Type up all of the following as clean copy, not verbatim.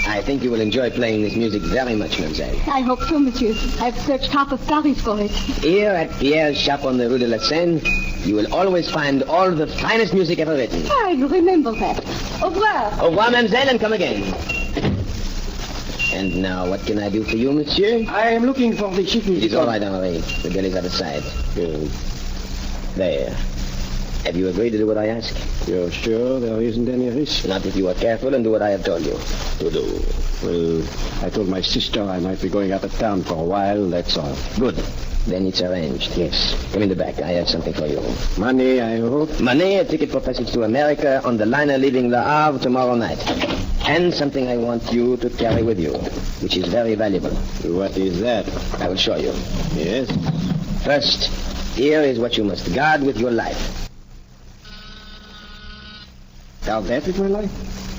I think you will enjoy playing this music very much, mademoiselle. I hope so, monsieur. I've searched half of Paris for it. Here at Pierre's shop on the Rue de la Seine, you will always find all the finest music ever written. I'll remember that. Au revoir. Au revoir, mademoiselle, and come again. And now, what can I do for you, monsieur? I am looking for the chief music. It is all right, Henri. The girl is out of sight. There. Have you agreed to do what I ask? You're sure there isn't any risk? Not if you are careful and do what I have told you to do. Well, I told my sister I might be going out of town for a while, that's all. Good. Then it's arranged. Yes. Come in the back. I have something for you. Money, I hope? Money, a ticket for passage to America on the liner leaving Le Havre tomorrow night. And something I want you to carry with you, which is very valuable. What is that? I will show you. Yes? First, here is what you must guard with your life. Now that is my life?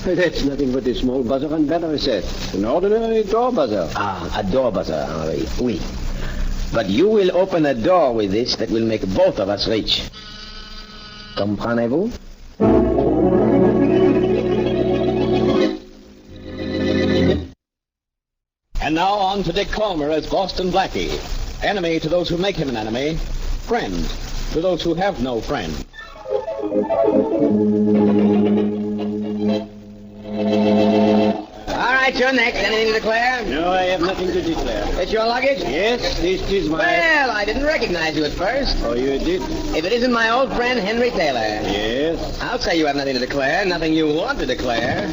That's nothing but a small buzzer and battery set. An ordinary door buzzer. Ah, a door buzzer, Henri. Oui. But you will open a door with this that will make both of us rich. Comprenez-vous? And now on to Dick Calmer as Boston Blackie. Enemy to those who make him an enemy. Friend to those who have no friend. All right, you're next. Anything to declare? No, I have nothing to declare. It's your luggage? Yes, this is my... Well, I didn't recognize you at first. Oh, you did? If it isn't my old friend, Henry Taylor. Yes? I'll say you have nothing to declare, nothing you want to declare.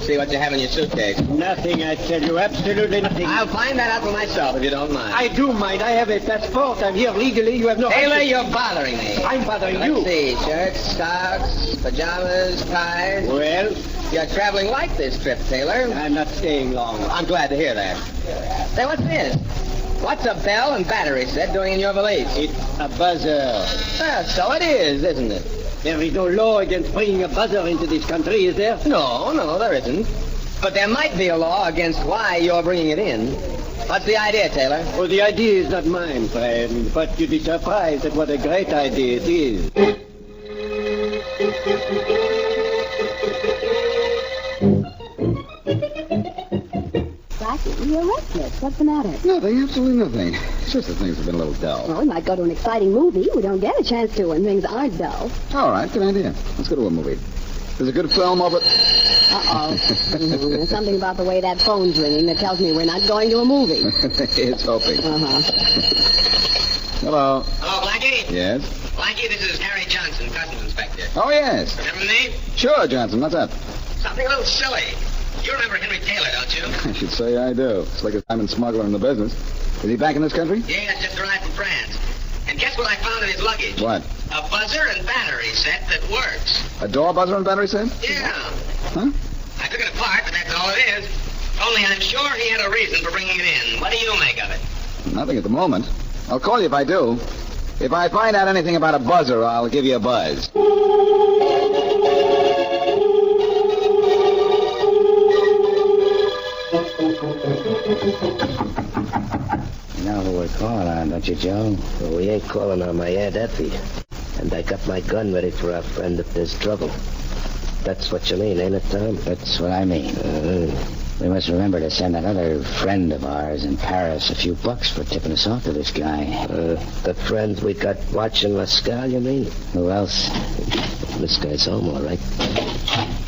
See what you have in your suitcase. Nothing, I tell you. Absolutely nothing. I'll find that out for myself, if you don't mind. I do mind. I have a passport. I'm here legally. You have no... Taylor, you're bothering me. I'm bothering you. Let's see. Shirts, socks, pajamas, ties. Well? You're traveling light this trip, Taylor. I'm not staying long. I'm glad to hear that. Say, what's this? What's a bell and battery set doing in your valise? It's a buzzer. Well, so it is, isn't it? There is no law against bringing a buzzer into this country, is there? No, there isn't. But there might be a law against why you're bringing it in. What's the idea, Taylor? Oh, the idea is not mine, friend. But you'd be surprised at what a great idea it is. Blackie, you're restless. What's the matter? Nothing, absolutely nothing. It's just that things have been a little dull. Well, we might go to an exciting movie. We don't get a chance to when things aren't dull. All right, good idea. Let's go to a movie. There's a good film over... Uh-oh. There's something about the way that phone's ringing that tells me we're not going to a movie. It's hoping. Uh-huh. Hello. Hello, Blackie? Yes? Blackie, this is Harry Johnson, Customs Inspector. Oh, yes. Remember me? Sure, Johnson. What's up? Something a little silly. You remember Henry Taylor, don't you? I should say I do. Slickest diamond smuggler in the business. Is he back in this country? Yes, just arrived from France. And guess what I found in his luggage? What? A buzzer and battery set that works. A door buzzer and battery set? Yeah. Huh? I took it apart, but that's all it is. Only I'm sure he had a reason for bringing it in. What do you make of it? Nothing at the moment. I'll call you if I do. If I find out anything about a buzzer, I'll give you a buzz. You know who we're calling on, don't you, Joe? Well, we ain't calling on my Aunt Effie. And I got my gun ready for our friend if there's trouble. That's what you mean, ain't it, Tom? That's what I mean. We must remember to send that other friend of ours in Paris a few bucks for tipping us off to this guy. The friend we got watching Lascaux, you mean? Who else? This guy's home, all right.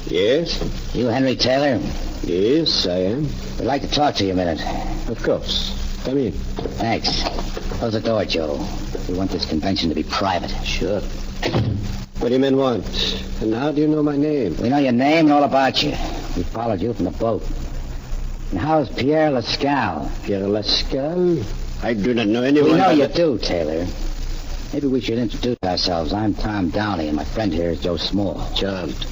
Yes? You Henry Taylor? Yes, I am. We'd like to talk to you a minute. Of course. Come in. Thanks. Close the door, Joe. We want this convention to be private. Sure. What do you men want? And how do you know my name? We know your name and all about you. We followed you from the boat. And how's Pierre Lascaux? Pierre Lascaux? I do not know anyone. We know you but... do, Taylor. Maybe we should introduce ourselves. I'm Tom Downey, and my friend here is Joe Small. Charmed.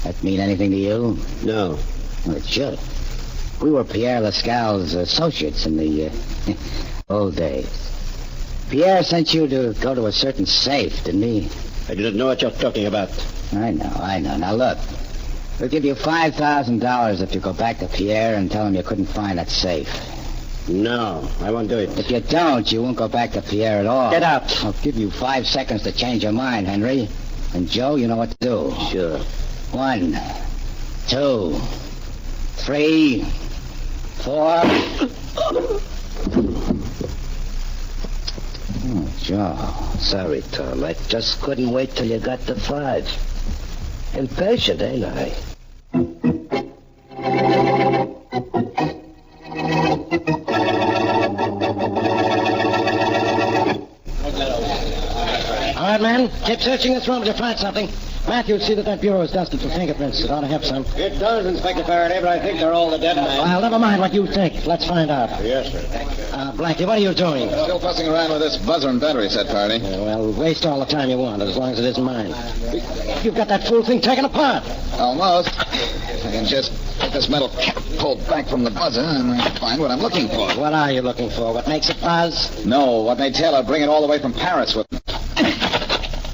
That mean anything to you? No. Well, it should. We were Pierre Lascal's associates in the old days. Pierre sent you to go to a certain safe, didn't he? I didn't know what you're talking about. I know. Now, look. We'll give you $5,000 if you go back to Pierre and tell him you couldn't find that safe. No, I won't do it. If you don't, you won't go back to Pierre at all. Get out. I'll give you 5 seconds to change your mind, Henry. And, Joe, you know what to do. Sure. 1, 2, 3, 4. Oh, Joe. Sorry, Tom. I just couldn't wait till you got to 5. Impatient, ain't I? All right, man. Keep searching this room till you find something. Matthew, see that bureau is dusted for fingerprints. It ought to have some. It does, Inspector Faraday, but I think they're all the dead men. Well, never mind what you think. Let's find out. Yes, sir. Blackie, what are you doing? Still fussing around with this buzzer and battery set, Faraday. Well, waste all the time you want, as long as it isn't mine. You've got that fool thing taken apart. Almost. If I can just get this metal cap pulled back from the buzzer, I might find what I'm looking for. What are you looking for? What makes it buzz? No, what made Taylor bring it all the way from Paris with me.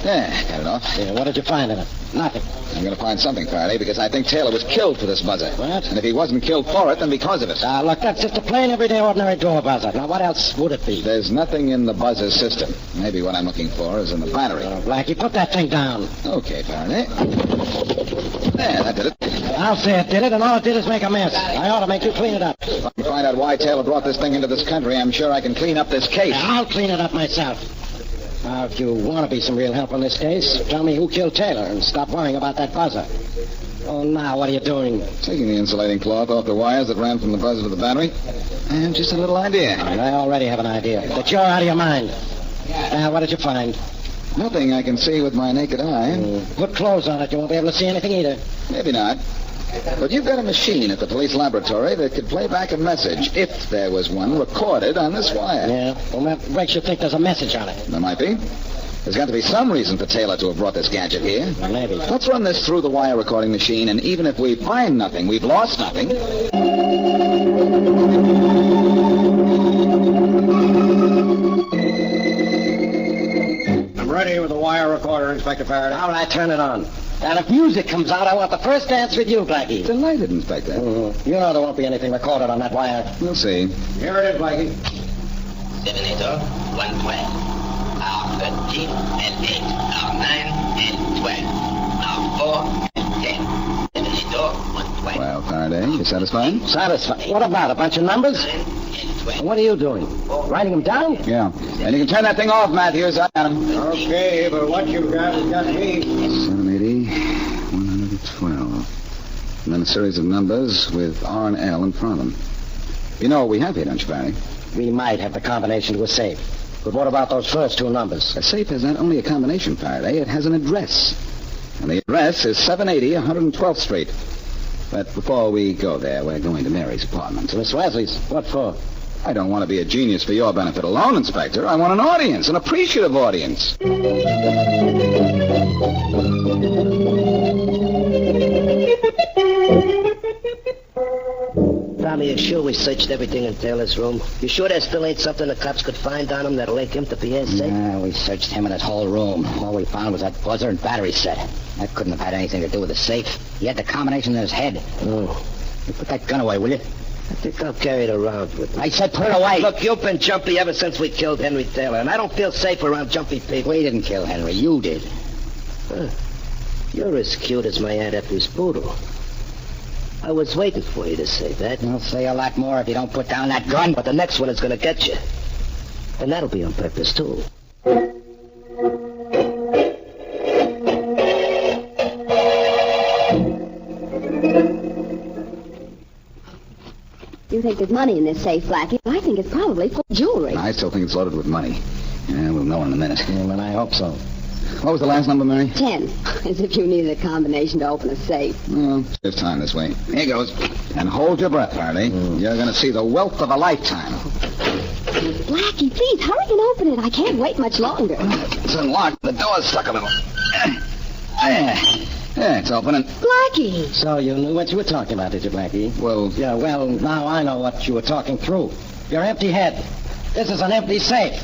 There, got it off. Yeah, what did you find in it? Nothing. I'm going to find something, Faraday, because I think Taylor was killed for this buzzer. What? And if he wasn't killed for it, then because of it. Look, that's just a plain, everyday, ordinary door buzzer. Now, what else would it be? There's nothing in the buzzer system. Maybe what I'm looking for is in the battery. Blackie, put that thing down. Okay, Faraday. There, that did it. I'll say it did it, and all it did is make a mess. I ought to make you clean it up. If I can find out why Taylor brought this thing into this country, I'm sure I can clean up this case. I'll clean it up myself. Now, if you want to be some real help in this case, tell me who killed Taylor and stop worrying about that buzzer. Oh, now, what are you doing? Taking the insulating cloth off the wires that ran from the buzzer to the battery. I have just a little idea. And I already have an idea. But you're out of your mind. Now, what did you find? Nothing I can see with my naked eye. Put clothes on it. You won't be able to see anything either. Maybe not. But you've got a machine at the police laboratory that could play back a message, if there was one, recorded on this wire. Yeah? Well, that makes you think there's a message on it. There might be. There's got to be some reason for Taylor to have brought this gadget here. Maybe. Let's run this through the wire recording machine, and even if we find nothing, we've lost nothing. I'm ready with the wire recorder, Inspector Faraday. All right, turn it on. And if music comes out, I want the first dance with you, Blackie. Delighted, Inspector. You know there won't be anything recorded on that wire. We'll see. Here it is, Blackie. 780, 112. R13 and 8. R9 and 12. R4 and 10. 780, 112. Well, Faraday, you satisfied? Satisfied. What about a bunch of numbers? 9 and 12. What are you doing? Writing them down? Yeah. And you can turn that thing off, Matthews. I got him. Okay, but what you've got has got me. 780, 112. And then a series of numbers with R and L in front of them. You know what we have here, don't you, Faraday? We might have the combination to a safe. But what about those first two numbers? A safe is not only a combination, Faraday. It has an address. And the address is 780 112th Street. But before we go there, we're going to Mary's apartment. Miss Wesley's. What for? I don't want to be a genius for your benefit alone, Inspector. I want an audience, an appreciative audience. Tommy, you sure we searched everything in Taylor's room? You sure there still ain't something the cops could find on him that'll link him to Pierre's safe? Yeah, we searched him and his whole room. All we found was that buzzer and battery set. That couldn't have had anything to do with the safe. He had the combination in his head. Oh. You put that gun away, will you? I think I'll carry it around with me. I said put it away. Look, you've been jumpy ever since we killed Henry Taylor, and I don't feel safe around jumpy people. We didn't kill Henry. You did. Huh. You're as cute as my Aunt Effie's poodle. I was waiting for you to say that. I'll say a lot more if you don't put down that gun. But the next one is going to get you. And that'll be on purpose, too. You think there's money in this safe, Blackie? I think it's probably full of jewelry. I still think it's loaded with money. Yeah, we'll know in a minute. And I hope so. What was the last number, Mary? 10. As if you needed a combination to open a safe. Well, save time this way. Here goes. And hold your breath, Faraday. You're going to see the wealth of a lifetime. Blackie, please, hurry and open it. I can't wait much longer. It's unlocked. The door's stuck a little. There. Yeah, it's open and... Blackie! So you knew what you were talking about, did you, Blackie? Well... Yeah, well, now I know what you were talking through. Your empty head. This is an empty safe.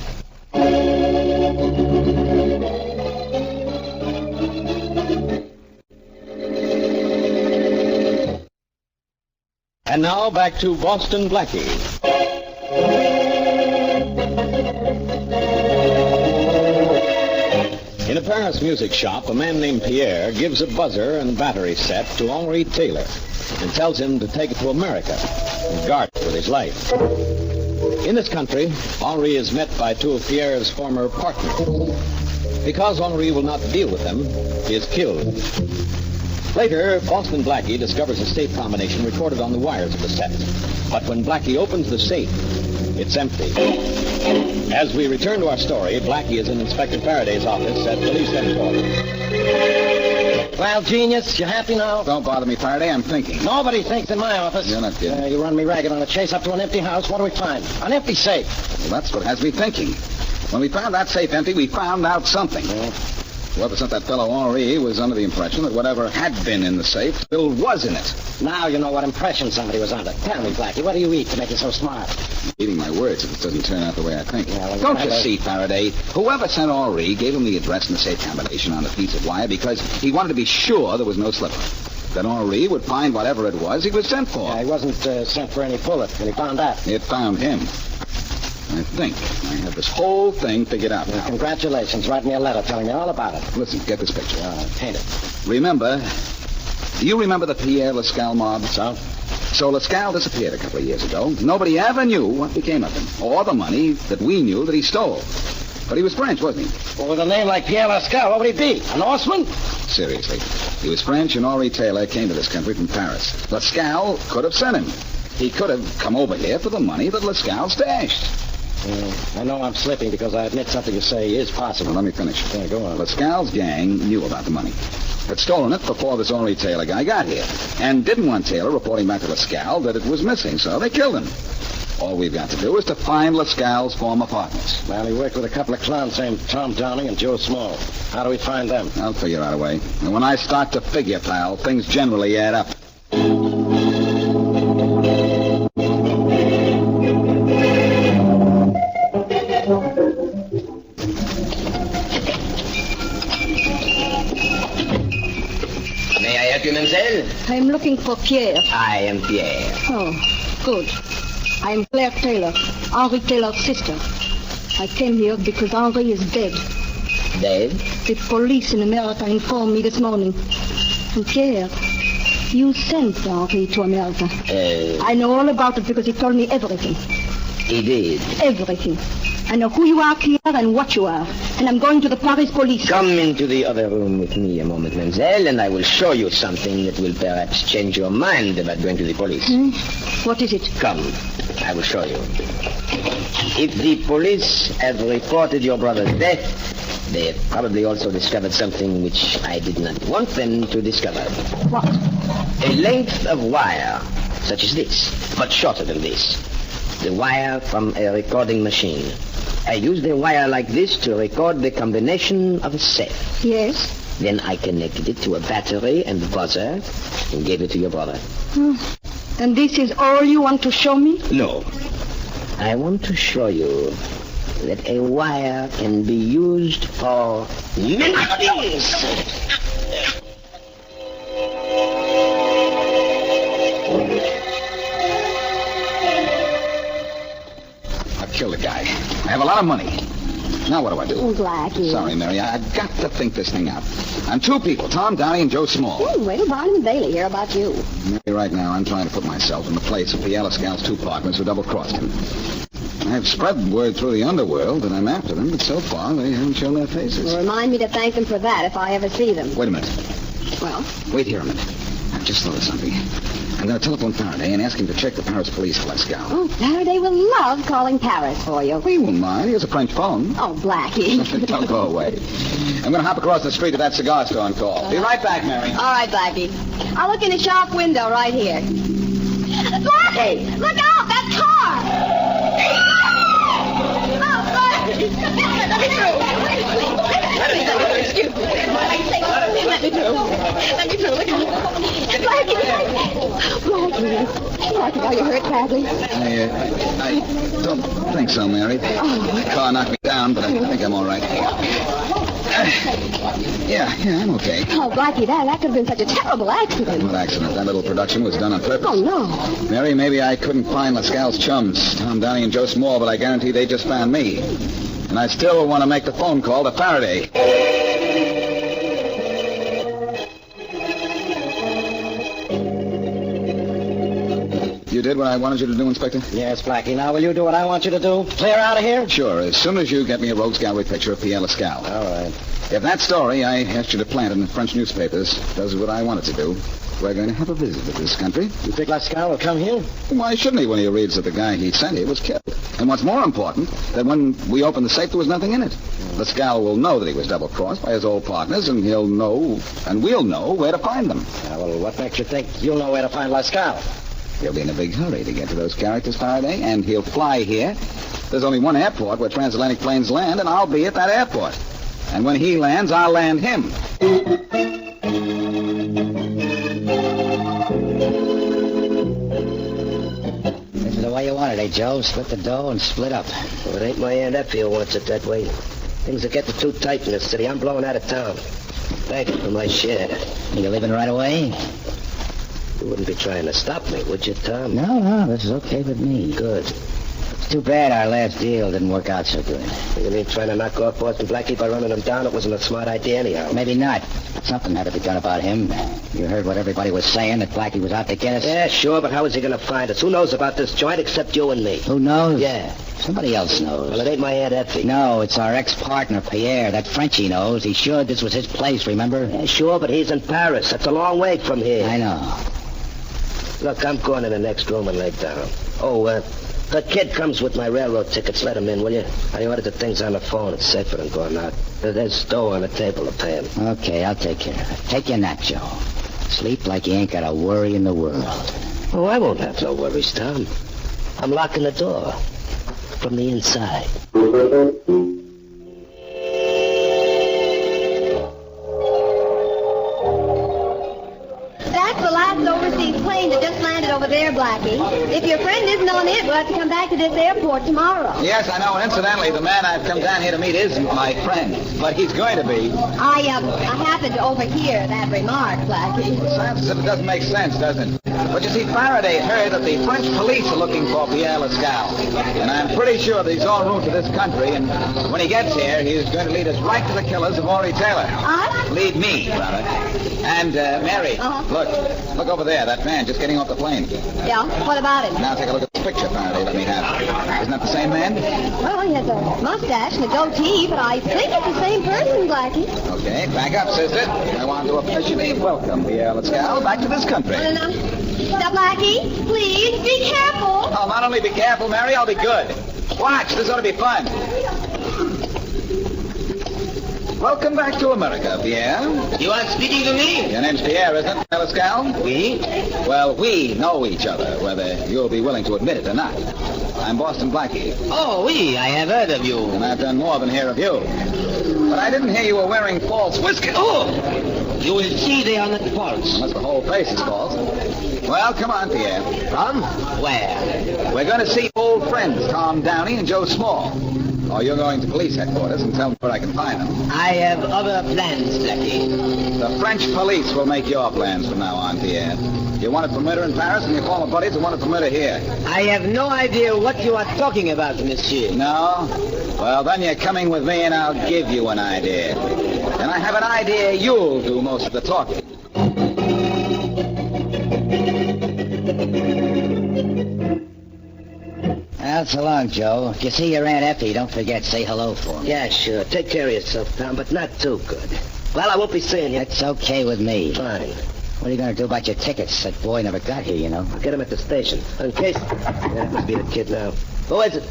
And now back to Boston Blackie. In a Paris music shop, a man named Pierre gives a buzzer and battery set to Henri Taylor and tells him to take it to America and guard it with his life. In this country, Henri is met by two of Pierre's former partners. Because Henri will not deal with them, he is killed. Later, Boston Blackie discovers a safe combination recorded on the wires of the set. But when Blackie opens the safe, it's empty. As we return to our story, Blackie is in Inspector Faraday's office at police headquarters. Well, genius, you happy now? Don't bother me, Faraday. I'm thinking. Nobody thinks in my office. You're not kidding. You run me ragged on a chase up to an empty house. What do we find? An empty safe. Well, that's what has me thinking. When we found that safe empty, we found out something. Whoever sent that fellow Henri was under the impression that whatever had been in the safe still was in it. Now you know what impression somebody was under. Tell me, Blackie, what do you eat to make you so smart? Eating my words if it doesn't turn out the way I think. Yeah, well, Don't you Faraday- see, Faraday? Whoever sent Henri gave him the address and the safe combination on the piece of wire because he wanted to be sure there was no slip-up. That Henri would find whatever it was he was sent for. Yeah, he wasn't sent for any bullet, and he found that. It found him. I think I have this whole thing figured out now. Congratulations. Write me a letter telling me all about it. Listen, get this picture. Paint it. Do you remember the Pierre Lascal mob? So Lascal disappeared a couple of years ago. Nobody ever knew what became of him, or the money that we knew that he stole. But he was French, wasn't he? Well, with a name like Pierre Lascal, what would he be? A Norseman? Seriously. He was French, and Henri Taylor came to this country from Paris. Lascal could have sent him. He could have come over here for the money that Lascal stashed. I know I'm slipping because I admit something you say is possible. Well, let me finish. Yeah, go on. Lascal's gang knew about the money. Had stolen it before this Henri Taylor guy got here. And didn't want Taylor reporting back to Lascal that it was missing, so they killed him. All we've got to do is to find Lascal's former partners. Well, he worked with a couple of clowns named Tom Downing and Joe Small. How do we find them? I'll figure out a way. And when I start to figure, pal, things generally add up. May I help you, mademoiselle? I'm looking for Pierre. I am Pierre. Oh, good. I'm Claire Taylor, Henri Taylor's sister. I came here because Henri is dead. Dead? The police in America informed me this morning. And Pierre, you sent Henri to America. I know all about it because he told me everything. He did. Everything. I know who you are, Pierre, and what you are. And I'm going to the Paris police. Come into the other room with me a moment, mademoiselle, and I will show you something that will perhaps change your mind about going to the police. What is it? Come, I will show you. If the police have reported your brother's death, they have probably also discovered something which I did not want them to discover. What? A length of wire, such as this, but shorter than this. The wire from a recording machine. I used a wire like this to record the combination of a safe. Yes? Then I connected it to a battery and buzzer and gave it to your brother. And this is all you want to show me? No. I want to show you that a wire can be used for many things. Kill the guy. I have a lot of money. Now what do? Oh, Blackie. Sorry, Mary. I've got to think this thing out. I'm two people, Tom Downey and Joe Small. Wait till Barnum and Bailey hear about you. Mary, right now, I'm trying to put myself in the place of Pierre Lascal's two partners who double-crossed him. I've spread word through the underworld that I'm after them, but so far they haven't shown their faces. Well, remind me to thank them for that if I ever see them. Wait a minute. Well? Wait here a minute. I've just thought of something. I'm going to telephone Faraday and ask him to check the Paris police for Lascal. Oh, Faraday will love calling Paris for you. He won't mind. He has a French phone. Oh, Blackie. Don't go away. I'm going to hop across the street to that cigar store and call. Be right back, Mary. All right, Blackie. I'll look in the shop window right here. Blackie! Look out! That car! Oh, Blackie! please. Let me through. Excuse me. Let me through. Let me through. Blackie, are you hurt badly? I don't think so, Mary. The car knocked me down, but I think I'm all right. Yeah, I'm okay. Oh, Blackie, that could have been such a terrible accident. What accident? That little production was done on purpose. Oh, no. Mary, maybe I couldn't find Lascal's chums, Tom Downey and Joe Small, but I guarantee they just found me. And I still want to make the phone call to Faraday. You did what I wanted you to do, Inspector? Yes, Blackie. Now, will you do what I want you to do? Clear out of here? Sure, as soon as you get me a rogues gallery picture of Pierre Lascal. All right. If that story I asked you to plant in the French newspapers does what I want it to do, we're going to have a visit to this country. You think Lascal will come here? Why shouldn't he when he reads that the guy he sent here was killed? And what's more important, that when we open the safe, there was nothing in it. Lascal will know that he was double-crossed by his old partners, and he'll know, and we'll know, where to find them. Well, what makes you think you'll know where to find Lascal? He'll be in a big hurry to get to those characters, Faraday, and he'll fly here. There's only one airport where transatlantic planes land, and I'll be at that airport. And when he lands, I'll land him. This is the way you wanted it, Joe. Split the dough and split up. Well, it ain't my Aunt Effie who wants it that way. Things are getting too tight in this city. I'm blowing out of town. Thank you for my share. You leaving right away? You wouldn't be trying to stop me, would you, Tom? No, this is okay with me. Good. It's too bad our last deal didn't work out so good. You mean trying to knock off Boston Blackie by running him down? It wasn't a smart idea anyhow. Maybe not. Something had to be done about him. You heard what everybody was saying, that Blackie was out to get us? Yeah, sure, but how is he going to find us? Who knows about this joint except you and me? Who knows? Yeah. Somebody else knows. Well, it ain't my Aunt Effie. No, it's our ex-partner, Pierre. That Frenchie knows. He should. This was his place, remember? Yeah, sure, but he's in Paris. That's a long way from here. I know. Look, I'm going in the next room and lay down. Oh, the kid comes with my railroad tickets. Let him in, will you? I ordered the things on the phone. It's safer than going out. There's dough on the table to pay him. Okay, I'll take care of it. Take your nap, Joe. Sleep like you ain't got a worry in the world. Oh, I won't have no worries, Tom. I'm locking the door from the inside. That's the last overseas plane that just landed over there, Blackie. If your friend isn't on it, we'll have to come back to this airport tomorrow. Yes, I know. And incidentally, the man I've come down here to meet is my friend. But he's going to be. I happened to overhear that remark, Blackie. Sounds as if it doesn't make sense, doesn't it? But you see, Faraday heard that the French police are looking for Pierre Lascal. And I'm pretty sure that he's en route to this country. And when he gets here, he's going to lead us right to the killers of Henri Taylor. Us? Lead me, rather. And, Mary, look over there. That man just getting off the plane. Yeah, what about it? Now take a look at this picture Faraday let me have. Isn't that the same man? Well, he has a mustache and a goatee, but I think it's the same person, Blackie. Okay, back up, sister. I want to officially welcome Pierre Lascal back to this country. No. Now, Blackie, please, be careful. I'll not only be careful, Mary, I'll be good. Watch, this ought to be fun. Welcome back to America, Pierre. You are speaking to me? Your name's Pierre, isn't it, Lascal? Oui. Well, we know each other, whether you'll be willing to admit it or not. I'm Boston Blackie, Oh, oui, I have heard of you. and I've done more than hear of you. But I didn't hear you were wearing false whiskers. Oh! You will see they are not false. Unless the whole face is false. Well, come on, Pierre. From? Where? We're going to see old friends, Tom Downey and Joe Small. Or you're going to police headquarters and tell me where I can find them. I have other plans, Blackie. The French police will make your plans from now on, Pierre. You wanted for murder in Paris, and your former buddies will want it for murder here. I have no idea what you are talking about, monsieur. No? Well, then you're coming with me, and I'll give you an idea. And I have an idea you'll do most of the talking. Well, so long, Joe. If you see your Aunt Effie, don't forget, say hello for me. Yeah, sure. Take care of yourself, Tom, but not too good. Well, I won't be seeing you. It's okay with me. Fine. What are you going to do about your tickets? That boy never got here, you know. I'll get him at the station. In case... Yeah, that must be the kid now. Who is it?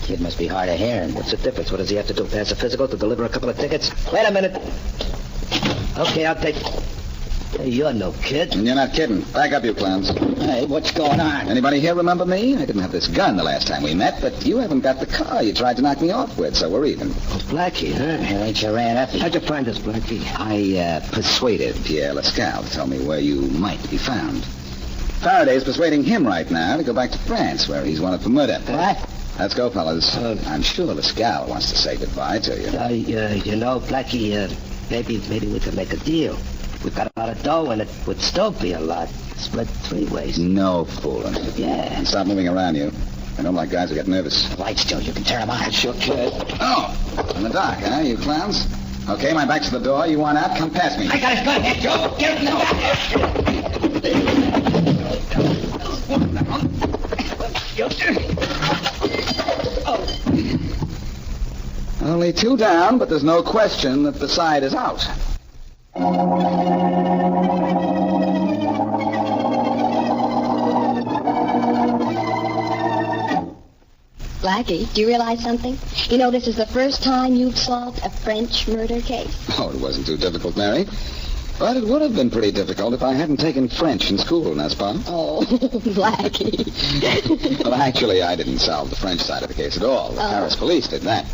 Kid must be hard of hearing. What's the difference? What does he have to do? Pass a physical to deliver a couple of tickets? Wait a minute. Okay, I'll take... Hey, you're no kid. And you're not kidding. Back up, you clowns. Hey, what's going on? Anybody here remember me? I didn't have this gun the last time we met, but you haven't got the car you tried to knock me off with, so we're even. Oh, Blackie, huh? Well, ain't your Aunt Effie? How'd you find us, Blackie? I persuaded Pierre Lascal to tell me where you might be found. Faraday's persuading him right now to go back to France, where he's wanted for murder. What? Let's go, fellas. I'm sure Lascal wants to say goodbye to you. You know, Blackie, maybe we could make a deal. We've got a lot of dough, and it would still be a lot. Split 3 ways. No fooling. Yeah. And stop moving around, you. I don't like guys who get nervous. The lights, Joe. You can turn them on. Sure could. Oh, in the dark, huh, you clowns? Okay, my back's to the door. You want out? Come past me. I got his gun. Hey, Joe. Get him in the back. Only 2 down, but there's no question that the side is out. Blackie, do you realize something? You know, this is the first time you've solved a French murder case. Oh, it wasn't too difficult, Mary. But it would have been pretty difficult if I hadn't taken French in school, n'est-ce pas? Oh, Blackie. Well, actually, I didn't solve the French side of the case at all. The Paris police did that.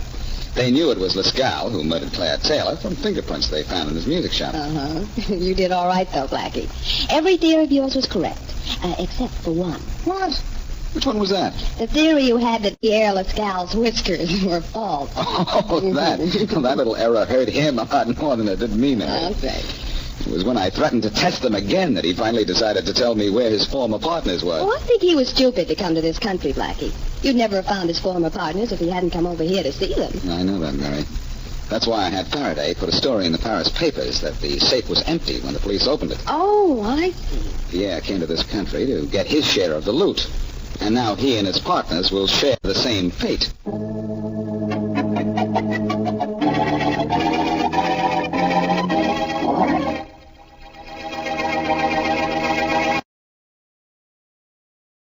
They knew it was Lascal who murdered Claire Taylor from fingerprints they found in his music shop. Uh-huh. You did all right, though, Blackie. Every theory of yours was correct, except for one. What? Which one was that? The theory you had that Pierre Lascal's whiskers were false. Oh, that. That little error hurt him a lot more than it did me, Mary. Okay. It was when I threatened to test them again that he finally decided to tell me where his former partners were. Well, I think he was stupid to come to this country, Blackie. You'd never have found his former partners if he hadn't come over here to see them. I know that, Mary. That's why I had Faraday put a story in the Paris papers that the safe was empty when the police opened it. Oh, I see. Pierre came to this country to get his share of the loot. And now he and his partners will share the same fate.